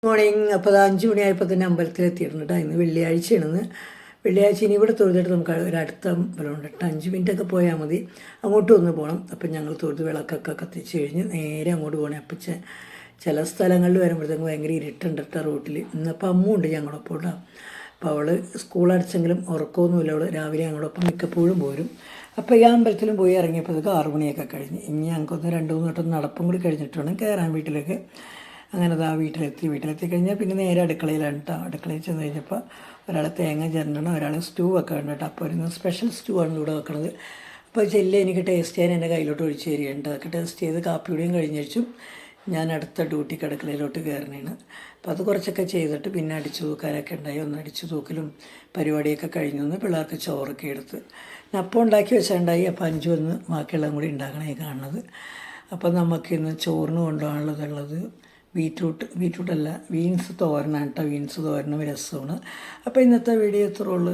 Morning. അപ്പോൾ അത് 5 മണിയായപ്പോൾ തന്നെ അമ്പലത്തിലെത്തിയിട്ടുണ്ട് കേട്ടോ. ഇന്ന് വെള്ളിയാഴ്ചയാണെന്ന്. വെള്ളിയാഴ്ച ഇനി ഇവിടെ തൊഴുതിട്ട് നമുക്ക് ഒരടുത്ത അമ്പലമുണ്ട് കേട്ടോ. 5 മിനിറ്റൊക്കെ പോയാൽ മതി. അങ്ങോട്ടും ഒന്ന് പോകണം. അപ്പം ഞങ്ങൾ തൊഴുത് വിളക്കൊക്കെ കത്തിച്ച് കഴിഞ്ഞ് നേരെ അങ്ങോട്ട് പോകണേ. അപ്പം ചില സ്ഥലങ്ങളിൽ വരുമ്പോഴത്തേക്കും ഭയങ്കര ഇരുട്ടുണ്ട് കേട്ടോ റൂട്ടിൽ. ഇന്നപ്പോൾ അമ്മുണ്ട് ഞങ്ങളൊപ്പം കേട്ടോ. അപ്പോൾ അവൾ സ്കൂൾ അടച്ചെങ്കിലും ഉറക്കമൊന്നുമില്ല. അവൾ രാവിലെ ഞങ്ങളൊപ്പം മിക്കപ്പോഴും പോരും. അപ്പോൾ ഈ അമ്പലത്തിലും പോയി ഇറങ്ങിയപ്പോഴത്തേക്ക് 6 മണിയൊക്കെ കഴിഞ്ഞ്. ഇനി ഞങ്ങൾക്കൊന്ന് 2-3 വട്ടം നടപ്പും കൂടി കഴിഞ്ഞിട്ട് വേണം കയറാൻ വീട്ടിലേക്ക്. അങ്ങനെ അതാ വീട്ടിലെത്തി കഴിഞ്ഞാൽ പിന്നെ നേരെ അടുക്കളയിലാണ് കേട്ടോ. അടുക്കളയിൽ ചെന്ന് കഴിഞ്ഞപ്പോൾ ഒരാൾ തേങ്ങ ചിരണ്ടണം, ഒരാൾ സ്റ്റൂ വെക്കണം കേട്ടോ. അപ്പോൾ ഒരു സ്പെഷ്യൽ സ്റ്റൂ ആണ് ഇവിടെ വെക്കണത്. അപ്പോൾ ചെല്ലി എനിക്ക് ടേസ്റ്റ് ചെയ്യാൻ എൻ്റെ കയ്യിലോട്ട് ഒഴിച്ച് തരികയുണ്ട്. അതൊക്കെ ടേസ്റ്റ് ചെയ്ത് കാപ്പിയുടെയും കഴിഞ്ഞു വെച്ചു. ഞാൻ അടുത്ത ഡ്യൂട്ടിക്ക് അടുക്കളയിലോട്ട് കയറണേണ്. അപ്പോൾ അത് കുറച്ചൊക്കെ ചെയ്തിട്ട് പിന്നെ അടിച്ചു തൂക്കാനൊക്കെ ഉണ്ടായി. ഒന്ന് അടിച്ചു തൂക്കലും പരിപാടിയൊക്കെ കഴിഞ്ഞു. പിള്ളേർക്ക് ചോറൊക്കെ എടുത്ത് അപ്പം ഉണ്ടാക്കി വെച്ചിട്ടുണ്ടായി. അപ്പോൾ 5 വന്ന് ബാക്കിയുള്ളതും കൂടി ഉണ്ടാക്കണേ കാണുന്നത്. അപ്പോൾ നമുക്കിന്ന് ചോറിന് കൊണ്ടുപോകാനുള്ളതുള്ളത് ബീറ്റ്റൂട്ടല്ല, ബീൻസ് തോരനാണ് കേട്ടോ. ബീൻസ് തോരനും രസമാണ്. അപ്പോൾ ഇന്നത്തെ വീഡിയോ ഇത്രേ ഉള്ളൂ.